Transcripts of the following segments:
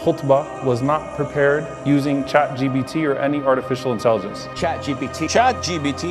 khutbah was not prepared using ChatGPT or any artificial intelligence. ChatGPT.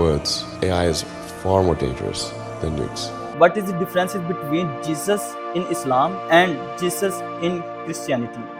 words, AI is far more dangerous than nukes. what is the differences between Jesus in Islam and Jesus in Christianity?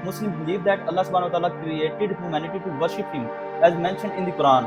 Muslims believe that Allah subhanahu wa ta'ala created humanity to worship him as mentioned in the Quran।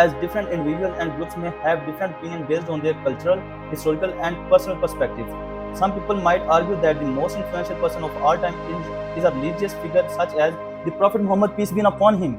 as different individuals and groups may have different opinion based on their cultural, historical and personal perspectives. Some people might argue that the most influential person of all time is a religious figure such as the Prophet Muhammad peace be upon him।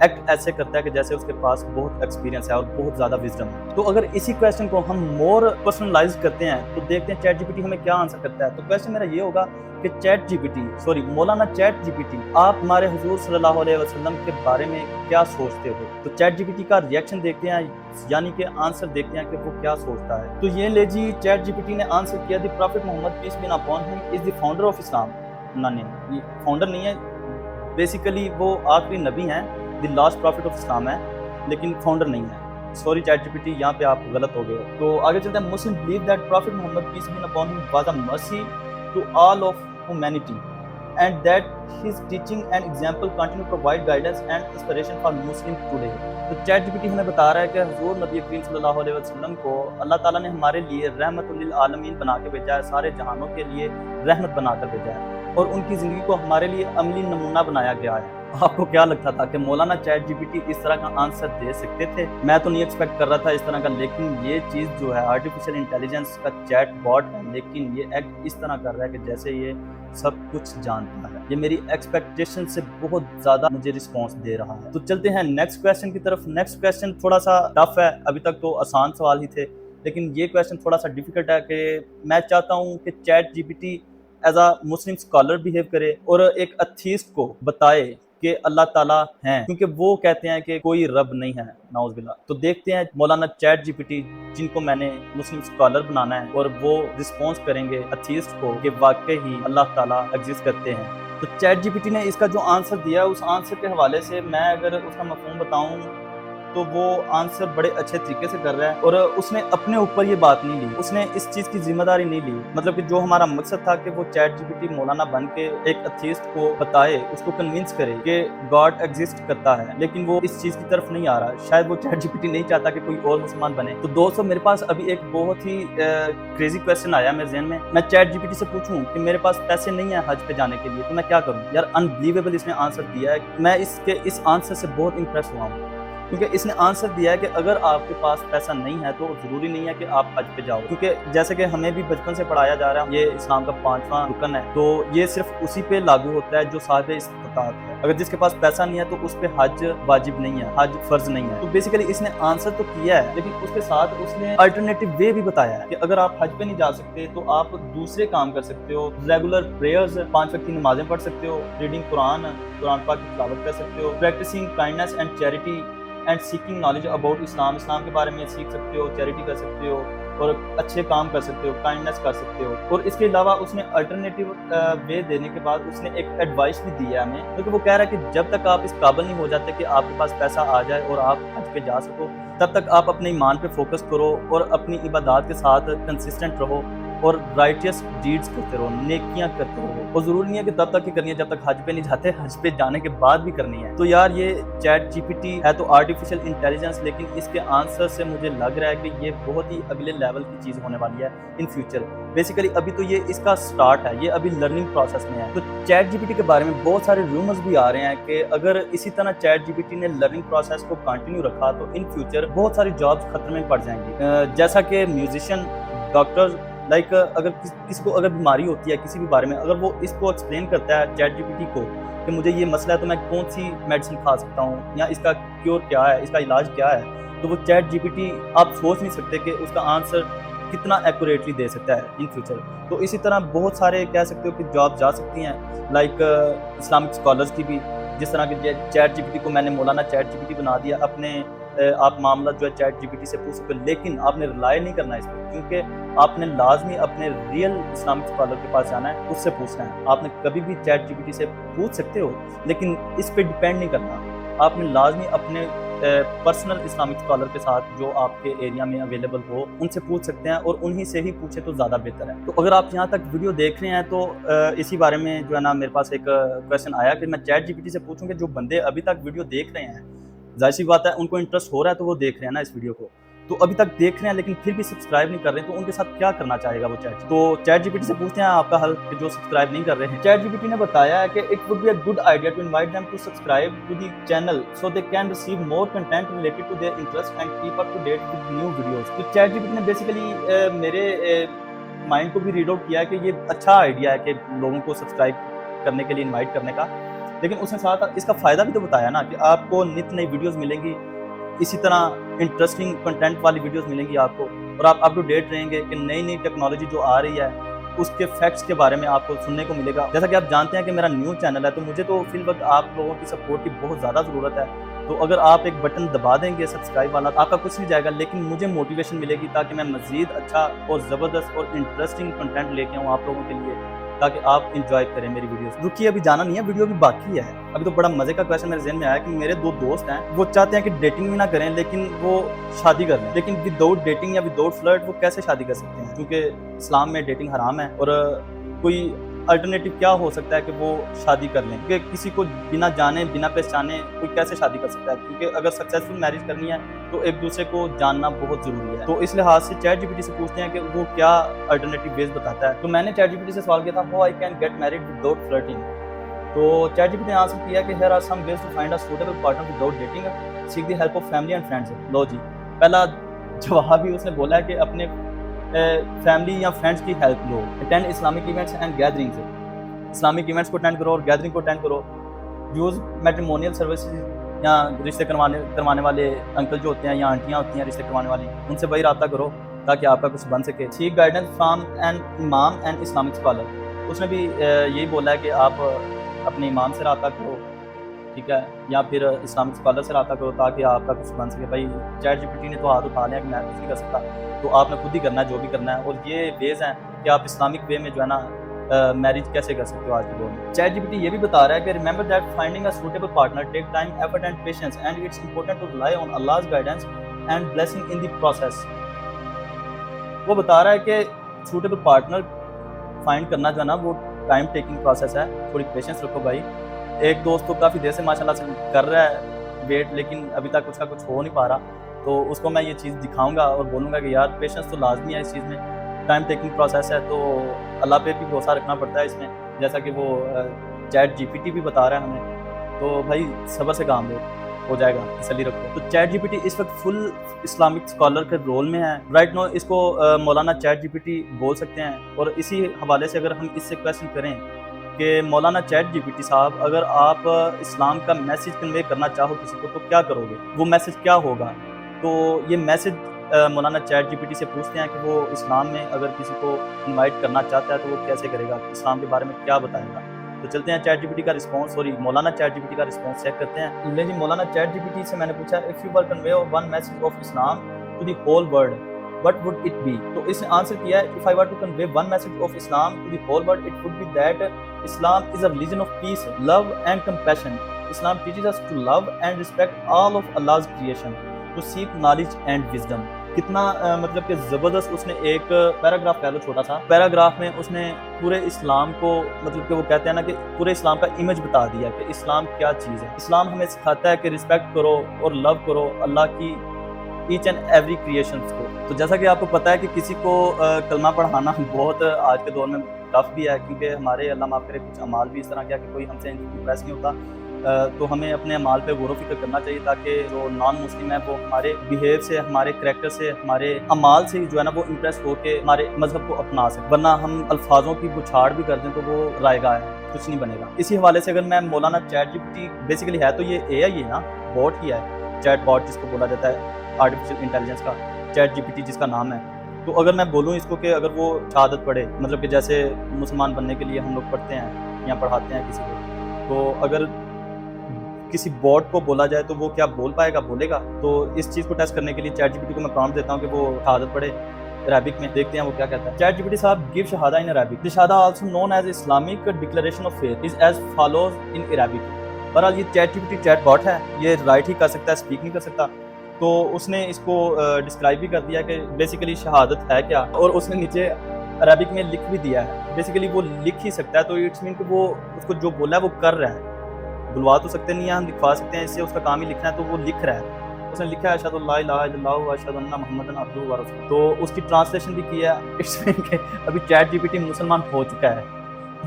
Act ایسے کرتا ہے کہ جیسے اس کے پاس بہت experience ہے اور بہت زیادہ وزڈم ہے. تو اگر اسی کویشچن کو ہم مور پرسنلائز کرتے ہیں تو دیکھتے ہیں چیٹ جی پی ٹی ہمیں کیا آنسر کرتا ہے. تو کویشچن میرا یہ ہوگا کہ مولانا چیٹ جی پی ٹی آپ ہمارے حضور صلی اللہ علیہ وسلم کے بارے میں کیا سوچتے ہو. تو چیٹ جی پی ٹی کا ریئیکشن دیکھتے ہیں, یعنی کہ آنسر دیکھتے ہیں کہ وہ کیا سوچتا ہے. تو یہ لے جی, چیٹ جی پی ٹی نے آنسر کیا, the prophet Muhammad peace be upon him is the founder of اسلام. یہ فاؤنڈر نہیں ہے, بیسیکلی وہ آخری نبی ہیں, the last prophet of Islam ہے, لیکن فاؤنڈر نہیں ہے. Sorry chat G P T, یہاں پہ آپ غلط ہو گئے. تو آگے چلتے ہیں. Muslim believe that prophet Muhammad peace be upon him was a mercy to all of humanity and that his teaching and example continue to provide guidance and inspiration for Muslims today. تو chat G P T ہمیں بتا رہا ہے کہ حضور نبی کریم صلی اللہ علیہ وسلم کو اللہ تعالیٰ نے ہمارے لیے رحمت للعالمین بنا کے بھیجا ہے, سارے جہانوں کے لیے رحمت بنا کر بھیجا ہے, اور ان کی زندگی کو ہمارے لیے عملی نمونہ بنایا گیا ہے. آپ کو کیا لگتا تھا کہ مولانا چیٹ جی پی ٹی اس طرح کا آنسر دے سکتے تھے؟ میں تو نہیں ایکسپیکٹ کر رہا تھا اس طرح کا, لیکن یہ چیز جو ہے آرٹیفیشل انٹیلیجنس کا چیٹ باٹ ہے, لیکن یہ ایکٹ اس طرح کر رہا ہے کہ جیسے یہ سب کچھ جانتا ہے. یہ میری ایکسپیکٹیشن سے بہت زیادہ مجھے رسپانس دے رہا ہے. تو چلتے ہیں نیکسٹ کویشچن کی طرف. نیکسٹ کویشچن تھوڑا سا ٹف ہے, ابھی تک تو آسان سوال ہی تھے, لیکن یہ کویشچن تھوڑا سا ڈیفیکلٹ ہے کہ میں چاہتا ہوں کہ chat G P T as a Muslim scholar behave کرے اور ایک ایتھیسٹ کو بتائے کہ اللہ تعالیٰ ہیں, کیونکہ وہ کہتے ہیں کہ کوئی رب نہیں ہے, نعوذ باللہ. تو دیکھتے ہیں مولانا چیٹ جی پی ٹی, جن کو میں نے مسلم اسکالر بنانا ہے, اور وہ رسپانس کریں گے ایتھیسٹ کو کہ واقعی ہی اللہ تعالیٰ ایگزسٹ کرتے ہیں. تو چیٹ جی پی ٹی نے اس کا جو آنسر دیا ہے, اس آنسر کے حوالے سے میں اگر اس کا مفہوم بتاؤں تو وہ آنسر بڑے اچھے طریقے سے کر رہا ہے, اور اس نے اپنے اوپر یہ بات نہیں لی, اس نے اس چیز کی ذمہ داری نہیں لی. مطلب کہ جو ہمارا مقصد تھا کہ وہ چیٹ جی پی ٹی مولانا بن کے ایک ایتھیسٹ کو بتائے, اس کو کنونس کرے کہ گاڈ ایگزسٹ کرتا ہے, لیکن وہ اس چیز کی طرف نہیں آ رہا. شاید وہ چیٹ جی پی ٹی نہیں چاہتا کہ کوئی اور مسلمان بنے. تو دوستو, میرے پاس ابھی ایک بہت ہی کریزی کویشچن آیا میرے ذہن میں. میں چیٹ جی پی ٹی سے پوچھوں کہ میرے پاس پیسے نہیں ہیں حج پہ جانے کے لیے, تو میں کیا کروں؟ یار انبلیویبل اس نے آنسر دیا ہے. میں اس آنسر سے بہت امپریس ہوا ہوں, کیونکہ اس نے آنسر دیا ہے کہ اگر آپ کے پاس پیسہ نہیں ہے تو ضروری نہیں ہے کہ آپ حج پہ جاؤ, کیونکہ جیسے کہ ہمیں بھی بچپن سے پڑھایا جا رہا ہے, یہ اسلام کا 5واں رکن ہے, تو یہ صرف اسی پہ لاگو ہوتا ہے جو صاحب استطاعت ہے. اگر جس کے پاس پیسہ نہیں ہے تو اس پہ حج واجب نہیں ہے, حج فرض نہیں ہے. تو بیسیکلی اس نے آنسر تو کیا ہے, لیکن اس کے ساتھ اس نے الٹرنیٹو وے بھی بتایا ہے کہ اگر آپ حج پہ نہیں جا سکتے تو آپ دوسرے کام کر سکتے ہو. ریگولر پریئرز, 5 وقت کی نمازیں پڑھ سکتے ہو, ریڈنگ قرآن پاک کی تلاوت کر سکتے ہو, practising kindness and charity and seeking knowledge about Islam کے بارے میں سیکھ سکتے ہو, چیریٹی کر سکتے ہو, اور اچھے کام کر سکتے ہو, کائنڈنس کر سکتے ہو. اور اس کے علاوہ اس نے الٹرنیٹیو وے دینے کے بعد اس نے ایک ایڈوائس بھی دی ہے ہمیں, کیونکہ وہ کہہ رہا ہے کہ جب تک آپ اس قابل نہیں ہو جاتے کہ آپ کے پاس پیسہ آ جائے اور آپ حج پہ جا سکو, تب تک آپ اپنے ایمان پہ فوکس کرو اور اپنی عبادات کے ساتھ کنسسٹنٹ رہو اور رائٹیس ڈیڈز کرتے رہو, نیکیاں کرتے رہو. اور ضروری نہیں ہے کہ تب تک ہی کرنی ہے جب تک حج پہ نہیں جاتے, حج پہ جانے کے بعد بھی کرنی ہے. تو یار یہ چیٹ جی پی ٹی ہے تو آرٹیفیشل انٹیلیجنس, لیکن اس کے آنسر سے مجھے لگ رہا ہے کہ یہ بہت ہی اگلے لیول کی چیز ہونے والی ہے ان فیوچر. بیسیکلی ابھی تو یہ اس کا سٹارٹ ہے, یہ ابھی لرننگ پروسیس میں ہے. تو چیٹ جی پی ٹی کے بارے میں بہت سارے رومرز بھی آ رہے ہیں کہ اگر اسی طرح چیٹ جی پی ٹی نے لرننگ پروسیس کو کنٹینیو رکھا تو ان فیوچر بہت ساری جابس خطرے میں پڑ جائیں گی, جیسا کہ میوزیشین, ڈاکٹر. لائک اگر کسی کو اگر بیماری ہوتی ہے کسی بھی بارے میں, اگر وہ اس کو ایکسپلین کرتا ہے چیٹ جی پی ٹی کو کہ مجھے یہ مسئلہ ہے تو میں کون سی میڈیسن کھا سکتا ہوں, یا اس کا کیور کیا ہے, اس کا علاج کیا ہے, تو وہ چیٹ جی پی ٹی آپ سوچ نہیں سکتے کہ اس کا آنسر کتنا ایکوریٹلی دے سکتا ہے ان فیوچر. تو اسی طرح بہت سارے کہہ سکتے ہو کہ جاب جا سکتی ہیں, لائک اسلامک اسکالرس کی بھی, جس طرح کہ چیٹ جی پی ٹی کو میں نے مولانا چیٹ جی پی ٹی بنا دیا. اپنے آپ معاملہ جو ہے چیٹ جی پی ٹی سے پوچھ سکتے, لیکن آپ نے ریلائی نہیں کرنا اس پہ, کیونکہ آپ نے لازمی اپنے ریئل اسلامک اسکالر کے پاس جانا ہے, اس سے پوچھنا ہے. آپ نے کبھی بھی چیٹ جی پی ٹی سے پوچھ سکتے ہو, لیکن اس پہ ڈیپینڈ نہیں کرنا. آپ نے لازمی اپنے پرسنل اسلامک اسکالر کے ساتھ جو آپ کے ایریا میں اویلیبل ہو ان سے پوچھ سکتے ہیں, اور انہی سے ہی پوچھیں تو زیادہ بہتر ہے. تو اگر آپ یہاں تک ویڈیو دیکھ رہے ہیں تو اسی بارے میں جو ہے نا میرے پاس ایک کویشچن آیا کہ میں چیٹ جی پی ٹی سے پوچھوں کہ جو بندے ابھی تک ویڈیو دیکھ رہے ہیں, ظاہر سی بات ہے ان کو انٹرسٹ ہو رہا ہے تو وہ دیکھ رہے ہیں نا اس ویڈیو کو, تو ابھی تک دیکھ رہے ہیں لیکن پھر بھی سبسکرائب نہیں کر رہے ہیں, تو ان کے ساتھ کیا کرنا چاہے گا وہ چیٹ. تو چیٹ جی پی ٹی سے پوچھتے ہیں آپ کا حل کہ جو سبسکرائب نہیں کر رہے ہیں. چیٹ جی پی ٹی نے بتایا ہے کہ it would be a good idea to invite them to subscribe to the channel so they can receive more content related to their interest and keep up to date with new videos. تو chat G P T نے basically میرے mind کو بھی read out کیا ہے کہ یہ اچھا آئیڈیا ہے کہ لوگوں کو سبسکرائب کرنے کے لیے انوائٹ کرنے کا, لیکن اس نے ساتھ اس کا فائدہ بھی تو بتایا نا کہ آپ کو نت نئی ویڈیوز ملیں گی، اسی طرح انٹرسٹنگ کنٹینٹ والی ویڈیوز ملیں گی آپ کو، اور آپ اپ ٹو ڈیٹ رہیں گے کہ نئی نئی ٹیکنالوجی جو آ رہی ہے اس کے فیکٹس کے بارے میں آپ کو سننے کو ملے گا. جیسا کہ آپ جانتے ہیں کہ میرا نیو چینل ہے، تو مجھے تو فی الوقت آپ لوگوں کی سپورٹ کی بہت زیادہ ضرورت ہے. تو اگر آپ ایک بٹن دبا دیں گے سبسکرائب والا، آپ کا کچھ نہیں جائے گا، لیکن مجھے موٹیویشن ملے گی تاکہ میں مزید اچھا اور زبردست اور انٹرسٹنگ کنٹینٹ لے کے آؤں آپ لوگوں کے لیے، تاکہ آپ انجوائے کریں میری ویڈیوز. رکیے، ابھی جانا نہیں ہے، ویڈیو بھی باقی ہے. ابھی تو بڑا مزے کا کویشچن میرے ذہن میں آیا کہ میرے 2 دوست ہیں، وہ چاہتے ہیں کہ ڈیٹنگ بھی نہ کریں لیکن وہ شادی کر لیں، لیکن وداؤٹ ڈیٹنگ یا وداؤٹ فلرٹ وہ کیسے شادی کر سکتے ہیں؟ کیونکہ اسلام میں ڈیٹنگ حرام ہے، اور کوئی الٹرنیٹیو کیا ہو سکتا ہے کہ وہ شادی کر لیں؟ کیونکہ کسی کو بنا جانے بنا پہچانے کوئی کیسے شادی کر سکتا ہے؟ کیونکہ اگر سکسیزفل میرج کرنی ہے تو ایک دوسرے کو جاننا بہت ضروری ہے. تو اس لحاظ سے چیٹ جی پی ٹی سے پوچھتے ہیں کہ وہ کیا الٹرنیٹیو ویز بتاتا ہے. تو میں نے چیٹ جی پی ٹی سے سوال کیا تھا how I can get married without flirting. تو چیٹ جی پی ٹی نے آنسر کیا کہ here are some ways to find a suitable partner without dating, seek the help of family and friends. لو جی، پہلا جواب ہی اس نے بولا ہے کہ اپنے فیملی یا فرینڈس کی ہیلپ لو. Attend Islamic events and gatherings, Islamic events کو اٹینڈ کرو اور گیدرنگ کو اٹینڈ کرو. یوز میٹریمونیل سروسز، یا رشتے کروانے والے انکل جو ہوتے ہیں یا آنٹیاں ہوتی ہیں رشتے کروانے والی، ان سے وہی رابطہ کرو تاکہ آپ کا کچھ بن سکے. سیک گائیڈنس فرام این امام اینڈ اسلامک اسکالر. اس نے بھی یہی بولا ہے کہ آپ اپنے امام سے رابطہ کرو، ٹھیک ہے، یا پھر اسلامک اسکالر سے رابطہ کرو تاکہ آپ کا کچھ بن سکے. بھائی چیٹ جی پی ٹی نے تو ہاتھ اٹھا لیا کہ میں کچھ نہیں کر سکتا، تو آپ نے خود ہی کرنا ہے جو بھی کرنا ہے. اور یہ ویز ہیں کہ آپ اسلامک وے میں جو ہے نا میرج کیسے کر سکتے ہو آج کے دور میں. چیٹ جی پی ٹی یہ بھی بتا رہا ہے کہ remember that finding a suitable partner take time, effort and patience and it's important to rely on Allah's guidance and blessing in the process. وہ بتا رہا ہے کہ سوٹیبل پارٹنر فائنڈ کرنا جو ہے نا وہ ٹائم ٹیکنگ پروسیس ہے، تھوڑی پیشنس رکھو بھائی. ایک دوست تو کافی دیر سے ماشاء اللہ سے کر رہا ہے ویٹ، لیکن ابھی تک اس کا کچھ ہو نہیں پا رہا، تو اس کو میں یہ چیز دکھاؤں گا اور بولوں گا کہ یار پیشنس تو لازمی ہے اس چیز میں، ٹائم ٹیکنگ پروسیس ہے، تو اللہ پہ بھی بھروسہ رکھنا پڑتا ہے اس میں، جیسا کہ وہ چیٹ جی پی ٹی بھی بتا رہا ہے ہمیں. تو بھائی صبر سے کام لو، ہو جائے گا، تسلی رکھو. تو چیٹ جی پی ٹی اس وقت فل اسلامک اسکالر کے رول میں ہے رائٹ نو. اس کو مولانا چیٹ جی پی ٹی بول سکتے ہیں. اور اسی حوالے سے اگر ہم اس سے کویشچن کریں کہ مولانا چیٹ جی پی ٹی صاحب، اگر آپ اسلام کا میسج کنوے کرنا چاہو کسی کو تو کیا کرو گے؟ وہ میسج کیا ہوگا؟ تو یہ میسج مولانا چیٹ جی پی ٹی سے پوچھتے ہیں کہ وہ اسلام میں اگر کسی کو انوائٹ کرنا چاہتا ہے تو وہ کیسے کرے گا، اسلام کے بارے میں کیا بتائے گا. تو چلتے ہیں چیٹ جی پی ٹی کا رسپانس، مولانا چیٹ جی پی ٹی کا رسپانس چیک کرتے ہیں. جی مولانا چیٹ جی پی ٹی سے میں نے پوچھا if you were convey one message of Islam to the whole world what would it be؟ تو اس نے آنسر کیا ہے if I were to convey one message of Islam to the whole world it would be that Islam is a religion of peace, love and compassion. Islam teaches us to love and respect all of Allah's creation, to seek knowledge and wisdom. کتنا مطلب کہ زبردست اس نے ایک paragraph کہہ لو، چھوٹا سا paragraph میں اس نے پورے اسلام کو مطلب کہ وہ کہتے ہیں نا کہ پورے اسلام کا امیج بتا دیا کہ اسلام کیا چیز ہے. اسلام ہمیں سکھاتا ہے کہ رسپیکٹ کرو اور لو کرو اللہ کی ایچ اینڈ ایوری کریشنس کو. تو جیسا کہ آپ کو پتہ ہے کہ کسی کو کلمہ پڑھانا بہت آج کے دور میں ٹف بھی ہے، کیونکہ ہمارے اللہ معاف کرے کچھ اعمال بھی اس طرح کیا کہ کوئی ہم سے امپریس نہیں ہوتا. تو ہمیں اپنے اعمال پہ غور و فکر کرنا چاہیے تاکہ جو نان مسلم ہے وہ ہمارے بیہیو سے، ہمارے کریکٹر سے، ہمارے اعمال سے جو ہے نا وہ امپریس ہو کے ہمارے مذہب کو اپنا سکے. ورنہ ہم الفاظوں کی بچھاڑ بھی کر دیں تو وہ رائے گاہ ہے، کچھ نہیں بنے گا. اسی حوالے سے اگر میں مولانا chat G P T basically ہے تو یہ اے آئی ہے نا، باٹ ہی ہے، چیٹ باٹ جس کو بولا جاتا ہے آرٹیفیشیل انٹیلیجنس کا، چیٹ جی پی ٹی جس کا نام ہے. تو اگر میں بولوں اس کو کہ اگر وہ شہادت پڑھے، مطلب کہ جیسے مسلمان بننے کے لیے ہم لوگ پڑھتے ہیں یا پڑھاتے ہیں کسی کو، تو اگر کسی بوٹ کو بولا جائے تو وہ کیا بول پائے گا، بولے گا؟ تو اس چیز کو ٹیسٹ کرنے کے لیے چیٹ جی پی ٹی کو میں پرامپٹ دیتا ہوں کہ وہ شہادت پڑھے عربک میں، دیکھتے ہیں وہ کیا کہتا ہے. چیٹ جی پی ٹی صاحب gave shahada in Arabic. The shahada also known as Islamic declaration of faith is as follows in Arabic. بہرحال یہ چیٹ جی پی ٹی چیٹ باٹ ہے، یہ رائٹ ہی کر سکتا ہے، اسپیک نہیں کر سکتا. تو اس نے اس کو ڈسکرائب بھی کر دیا کہ بیسیکلی شہادت ہے کیا، اور اس نے نیچے عربک میں لکھ بھی دیا ہے. بیسیکلی وہ لکھ ہی سکتا ہے تو اٹس مین کہ وہ اس کو جو بولا ہے وہ کر رہا ہے. بلوا تو سکتے نہیں ہیں، ہم لکھوا سکتے ہیں، اس سے اس کا کام ہی لکھنا ہے، تو وہ لکھ رہا ہے. اس نے لکھا ہے اشہد اللہ الہ الا اللہ و اشہد ان محمد عبدہ و رسولہ. تو اس کی ٹرانسلیشن بھی کی ہے. اٹس مین کہ ابھی چیٹ جی پی ٹی مسلمان ہو چکا ہے.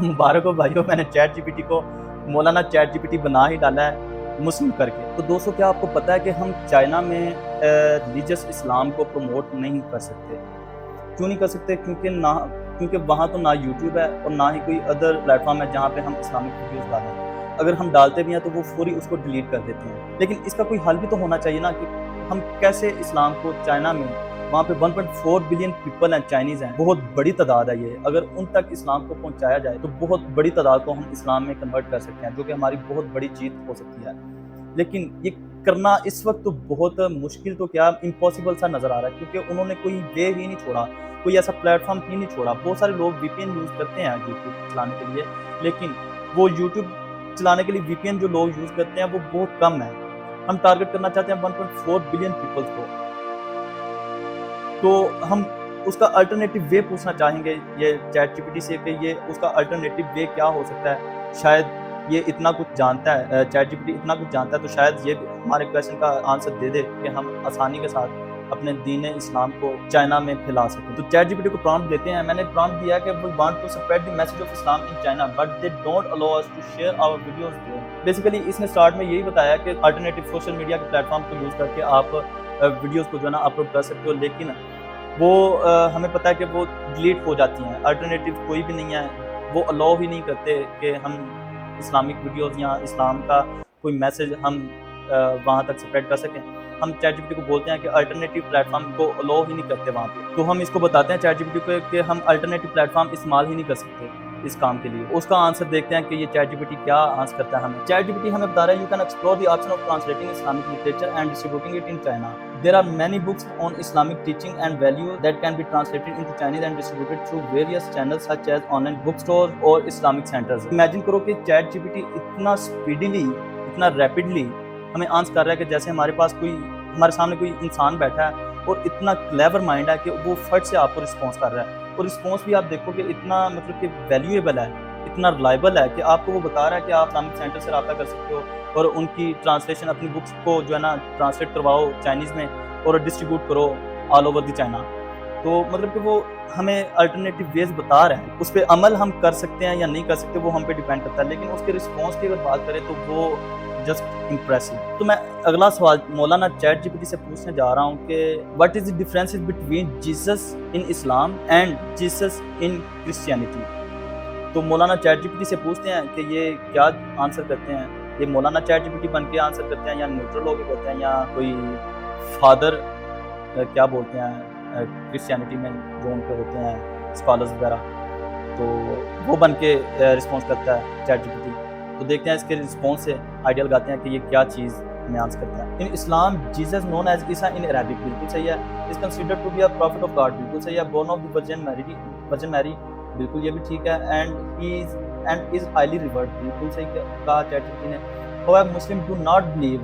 مبارک ہو بھائیو، میں نے چیٹ جی پی ٹی کو مولانا چیٹ جی پی ٹی بنا ہی ڈالا ہے مسلم کر کے. تو دوستو کیا آپ کو پتہ ہے کہ ہم چائنا میں ریلیجس اسلام کو پروموٹ نہیں کر سکتے؟ کیوں نہیں کر سکتے؟ کیونکہ وہاں تو نہ یوٹیوب ہے اور نہ ہی کوئی ادر پلیٹ فارم ہے جہاں پہ ہم اسلامک ویڈیوز ڈالیں. اگر ہم ڈالتے بھی ہیں تو وہ فوری اس کو ڈیلیٹ کر دیتے ہیں. لیکن اس کا کوئی حل بھی تو ہونا چاہیے نا کہ ہم کیسے اسلام کو چائنا میں وہاں پہ 1.4 بلین پیپل ہیں, چائنیز ہیں, بہت بڑی تعداد ہے یہ, اگر ان تک اسلام کو پہنچایا جائے تو بہت بڑی تعداد کو ہم اسلام میں کنورٹ کر سکتے ہیں, جو کہ ہماری بہت بڑی جیت ہو سکتی ہے. لیکن یہ کرنا اس وقت تو بہت مشکل تو کیا امپاسبل سا نظر آ رہا ہے, کیونکہ انہوں نے کوئی وے ہی نہیں چھوڑا, کوئی ایسا پلیٹ فارم ہی نہیں چھوڑا. بہت سارے لوگ وی پی این یوز کرتے ہیں یوٹیوب چلانے کے لیے, لیکن وہ یوٹیوب چلانے کے لیے وی پی این جو لوگ یوز کرتے ہیں وہ بہت کم ہے. ہم ٹارگٹ کرنا چاہتے ہیں 1.4 بلین پیپلز کو, تو ہم اس کا الٹرنیٹیو وے پوچھنا چاہیں گے یہ چیٹ جی پی ٹی سے کہ یہ اس کا الٹرنیٹیو وے کیا ہو سکتا ہے. شاید یہ اتنا کچھ جانتا ہے, چیٹ جی پی ٹی اتنا کچھ جانتا ہے, تو شاید یہ بھی ہمارے کویشچن کا آنسر دے دے کہ ہم آسانی کے ساتھ اپنے دین اسلام کو چائنا میں پھیلا سکیں. تو چیٹ جی پی ٹی کو پرامپٹ دیتے ہیں, میں نے پرامپٹ دیا کہ we want to spread the message of Islam in China but they don't allow us to share our videos there. Basically اس نے اسٹارٹ میں یہی بتایا کہ الٹرنیٹیو سوشل میڈیا کے پلیٹ فارم کو یوز کر کے آپ ویڈیوز کو جو ہے نا اپلوڈ کر سکتے ہو, لیکن وہ ہمیں پتہ ہے کہ وہ ڈیلیٹ ہو جاتی ہیں. الٹرنیٹیو کوئی بھی نہیں ہے, وہ الاؤ ہی نہیں کرتے کہ ہم اسلامک ویڈیوز یا اسلام کا کوئی میسج ہم وہاں تک اسپریڈ کر سکیں. ہم چیٹ جی پی ٹی کو بولتے ہیں کہ الٹرنیٹیو پلیٹ فارم کو الاؤ ہی نہیں کرتے وہاں پہ, تو ہم اس کو بتاتے ہیں چیٹ جی پی ٹی کو کہ ہم الٹرنیٹیو پلیٹ فارم استعمال ہی نہیں کر سکتے اس کام کے لیے. اس کا آنسر دیکھتے ہیں کہ یہ چیٹ جی پی ٹی کیا آنسر کرتا ہے ہمیں. چیٹ جی پی ٹی ہمیں بتا رہا ہے you can explore the option of translating Islamic literature and distributing it in China. There are many books on Islamic teaching and values that can be translated into Chinese and distributed through various channels such as online bookstores or Islamic centers. Imagine کرو کہ chat G P T اتنا اسپیڈیلی, اتنا rapidly ہمیں answer کر رہا ہے کہ جیسے ہمارے پاس کوئی, ہمارے سامنے کوئی انسان بیٹھا ہے اور اتنا کلیور مائنڈ ہے کہ وہ فٹ سے آپ کو رسپانس کر رہا ہے. اور رسپانس بھی آپ دیکھو کہ اتنا مطلب کہ ویلیویبل ہے, اتنا ریلائبل ہے کہ آپ کو وہ بتا رہا ہے کہ آپ اسلامک سینٹر سے رابطہ کر سکتے ہو اور ان کی ٹرانسلیشن اپنی بکس کو جو ہے نا ٹرانسلیٹ کرواؤ چائنیز میں اور ڈسٹریبیوٹ کرو آل اوور دی چائنا. تو مطلب کہ وہ ہمیں الٹرنیٹیو ویز بتا رہے ہیں, اس پہ عمل ہم کر سکتے ہیں یا نہیں کر سکتے وہ ہم پہ ڈیپینڈ کرتا ہے, لیکن اس کے رسپانس کی اگر بات کریں تو وہ جسٹ امپریسو. تو میں اگلا سوال مولانا چیٹ جی پی ٹی سے پوچھنے جا رہا ہوں کہ what is the difference between Jesus in Islam and Jesus in Christianity. تو مولانا چیٹ جی پی ٹی سے پوچھتے ہیں کہ یہ کیا آنسر کرتے ہیں, یہ مولانا چیٹ جی پی ٹی بن کے آنسر کرتے ہیں یا نیوٹرل ہو کے کرتے ہیں یا کوئی فادر کیا بولتے ہیں کرسچینٹی میں جو ان کے ہوتے ہیں اسکالرز وغیرہ, تو وہ بن کے رسپانس کرتا ہے چیٹ جی پی ٹی. تو دیکھتے ہیں اس کے رسپانس سے آئیڈیا لگاتے ہیں کہ یہ کیا چیز ہمیں آنسر کرتا ہے. In Islam Jesus known as Isa in Arabic, بالکل صحیح ہے. Is considered to be a prophet of God, بالکل صحیح ہے. بورن آف دی ورجن میری, بالکل یہ بھی ٹھیک ہے. اینڈ از ہائیلی ریورڈ, بالکل صحیح کہا چیٹ جی پی ٹی نے. however Muslims do not believe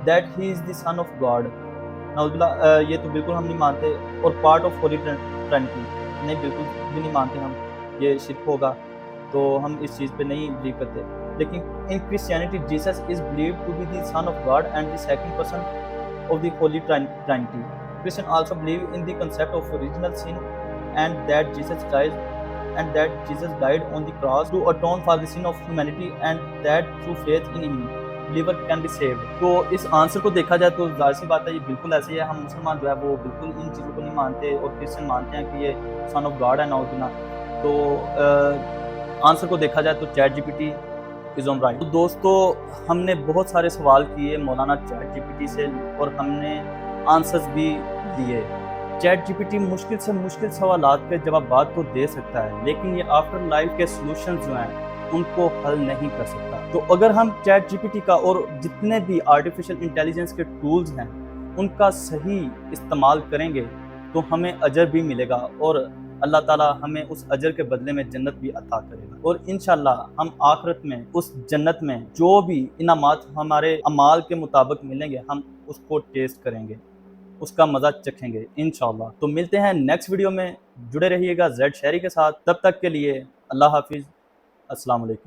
that he is the son of God. نعوذ باللہ, یہ تو بالکل ہم نہیں مانتے. اور پارٹ آف ہولی ٹرینٹی, نہیں بالکل بھی نہیں مانتے ہم, یہ شرک ہوگا, تو ہم اس چیز پہ نہیں بلیو کرتے. لیکن in Christianity Jesus is believed to be the son of God and the second person of the Holy Trinity. Christian also believe in the concept of original sin and that Jesus died on the cross to atone for the sin of humanity and that through faith in him believer can be saved. تو اس answer کو دیکھا جائے تو ظاہر سی بات ہے یہ بالکل ایسے ہی ہے. ہم مسلمان جو ہے وہ بالکل ان چیزوں کو نہیں مانتے اور کرسچن مانتے ہیں کہ یہ سن آف گاڈ ہے نعوذ باللہ. تو آنسر کو دیکھا جائے تو چیٹ جی پی ٹی از آن رائٹ. تو دوستو ہم نے بہت سارے سوال کیے مولانا چیٹ جی پی ٹی سے اور ہم نے آنسرز بھی دیے. چیٹ جی پی ٹی مشکل سے مشکل سوالات کے جوابات تو دے سکتا ہے, لیکن یہ آفٹر لائف کے سلوشنز جو ہیں ان کو حل نہیں کر سکتا. تو اگر ہم چیٹ جی پی ٹی کا اور جتنے بھی آرٹیفیشل انٹیلیجنس کے ٹولز ہیں ان کا صحیح استعمال کریں گے تو ہمیں اجر بھی ملے گا اور اللہ تعالیٰ ہمیں اس اجر کے بدلے میں جنت بھی عطا کرے گا. اور انشاءاللہ ہم آخرت میں اس جنت میں جو بھی انعامات ہمارے اعمال کے مطابق ملیں گے ہم اس کو ٹیسٹ کریں گے, اس کا مزہ چکھیں گے انشاءاللہ. تو ملتے ہیں نیکسٹ ویڈیو میں, جڑے رہیے گا زیڈ شہری کے ساتھ. تب تک کے لیے اللہ حافظ, السلام علیکم.